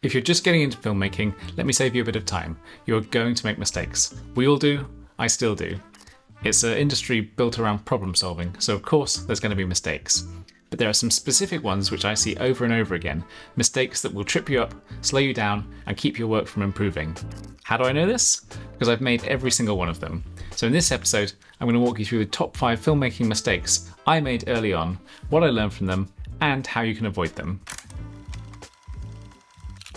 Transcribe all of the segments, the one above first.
If you're just getting into filmmaking, let me save you a bit of time. You're going to make mistakes. We all do, I still do. It's an industry built around problem solving, so of course there's going to be mistakes. But there are some specific ones which I see over and over again, mistakes that will trip you up, slow you down, and keep your work from improving. How do I know this? Because I've made every single one of them. So in this episode, I'm going to walk you through the top 5 filmmaking mistakes I made early on, what I learned from them, and how you can avoid them.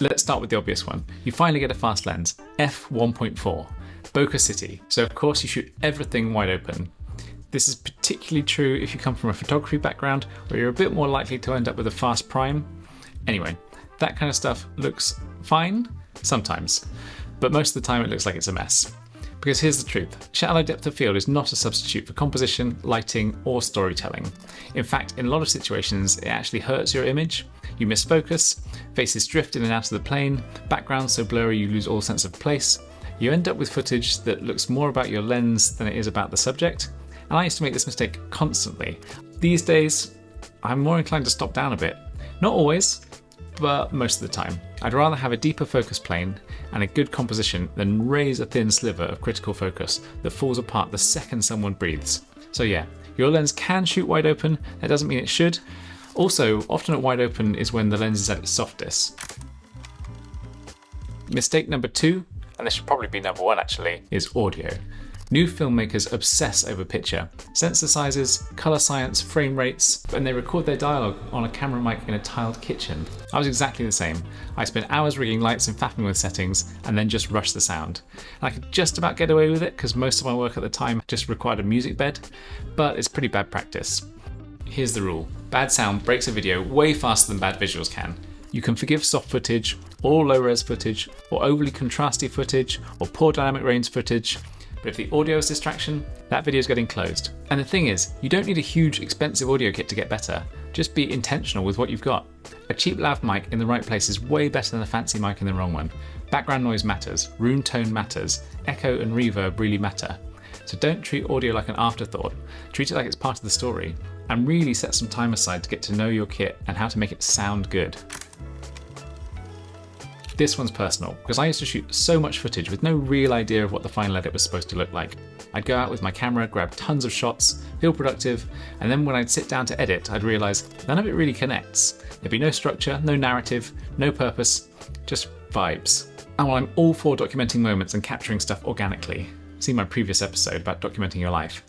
Let's start with the obvious one. You finally get a fast lens, f1.4, bokeh city. So of course you shoot everything wide open. This is particularly true if you come from a photography background where you're a bit more likely to end up with a fast prime. Anyway, that kind of stuff looks fine, sometimes, but most of the time it looks like it's a mess. Because here's the truth, shallow depth of field is not a substitute for composition, lighting, or storytelling. In fact, in a lot of situations, it actually hurts your image. You miss focus, faces drift in and out of the plane, backgrounds so blurry you lose all sense of place. You end up with footage that looks more about your lens than it is about the subject. And I used to make this mistake constantly. These days, I'm more inclined to stop down a bit. Not always, but most of the time. I'd rather have a deeper focus plane and a good composition than raise a thin sliver of critical focus that falls apart the second someone breathes. So yeah, your lens can shoot wide open, that doesn't mean it should. Also, often at wide open is when the lens is at its softest. Mistake number 2, and this should probably be number 1 actually, is audio. New filmmakers obsess over picture, sensor sizes, colour science, frame rates, and they record their dialogue on a camera mic in a tiled kitchen. I was exactly the same. I spent hours rigging lights and faffing with settings, and then just rushed the sound. And I could just about get away with it because most of my work at the time just required a music bed, but it's pretty bad practice. Here's the rule. Bad sound breaks a video way faster than bad visuals can. You can forgive soft footage, or low-res footage, or overly contrasty footage, or poor dynamic range footage, but if the audio is distraction, that video is getting closed. And the thing is, you don't need a huge expensive audio kit to get better. Just be intentional with what you've got. A cheap lav mic in the right place is way better than a fancy mic in the wrong one. Background noise matters, room tone matters, echo and reverb really matter. So don't treat audio like an afterthought, treat it like it's part of the story, and really set some time aside to get to know your kit and how to make it sound good. This one's personal, because I used to shoot so much footage with no real idea of what the final edit was supposed to look like. I'd go out with my camera, grab tons of shots, feel productive, and then when I'd sit down to edit, I'd realise none of it really connects. There'd be no structure, no narrative, no purpose, just vibes. And while I'm all for documenting moments and capturing stuff organically, see my previous episode about documenting your life,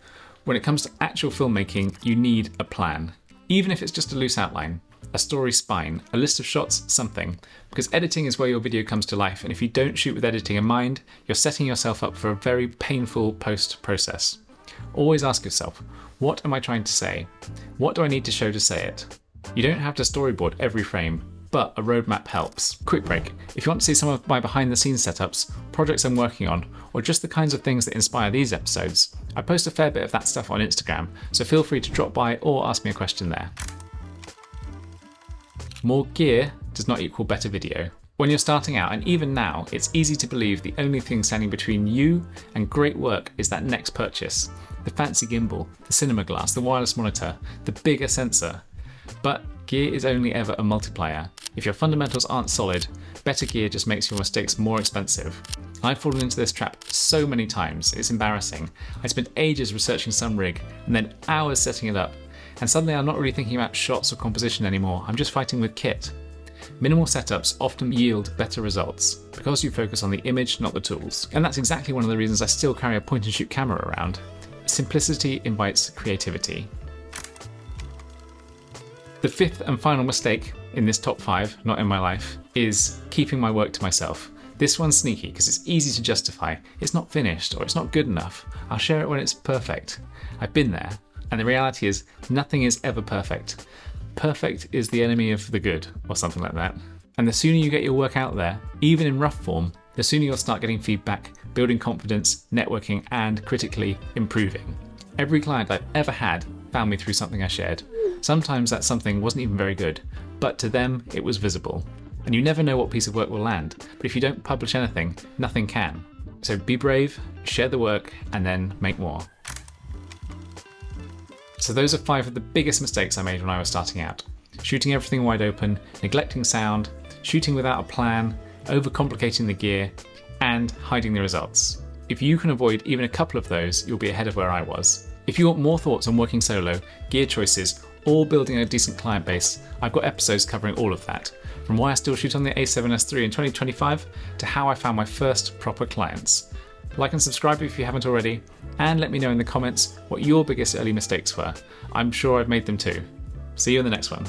when it comes to actual filmmaking, you need a plan. Even if it's just a loose outline, a story spine, a list of shots, something. Because editing is where your video comes to life, and if you don't shoot with editing in mind, you're setting yourself up for a very painful post process. Always ask yourself, what am I trying to say? What do I need to show to say it? You don't have to storyboard every frame, but a roadmap helps. Quick break. If you want to see some of my behind the scenes setups, projects I'm working on, or just the kinds of things that inspire these episodes, I post a fair bit of that stuff on Instagram, so feel free to drop by or ask me a question there. More gear does not equal better video. When you're starting out, and even now, it's easy to believe the only thing standing between you and great work is that next purchase. The fancy gimbal, the cinema glass, the wireless monitor, the bigger sensor. But gear is only ever a multiplier. If your fundamentals aren't solid, better gear just makes your mistakes more expensive. I've fallen into this trap so many times, it's embarrassing. I spent ages researching some rig, and then hours setting it up. And suddenly I'm not really thinking about shots or composition anymore, I'm just fighting with kit. Minimal setups often yield better results, because you focus on the image, not the tools. And that's exactly one of the reasons I still carry a point and shoot camera around. Simplicity invites creativity. The 5th and final mistake in this top 5, not in my life, is keeping my work to myself. This one's sneaky because it's easy to justify. It's not finished or it's not good enough. I'll share it when it's perfect. I've been there. And the reality is, nothing is ever perfect. Perfect is the enemy of the good, or something like that. And the sooner you get your work out there, even in rough form, the sooner you'll start getting feedback, building confidence, networking, and critically improving. Every client I've ever had found me through something I shared. Sometimes that something wasn't even very good, but to them it was visible. And you never know what piece of work will land, but if you don't publish anything, nothing can. So be brave, share the work, and then make more. So those are 5 of the biggest mistakes I made when I was starting out. Shooting everything wide open, neglecting sound, shooting without a plan, overcomplicating the gear, and hiding the results. If you can avoid even a couple of those, you'll be ahead of where I was. If you want more thoughts on working solo, gear choices, or building a decent client base, I've got episodes covering all of that, from why I still shoot on the A7S III in 2025 to how I found my first proper clients. Like and subscribe if you haven't already, and let me know in the comments what your biggest early mistakes were. I'm sure I've made them too. See you in the next one.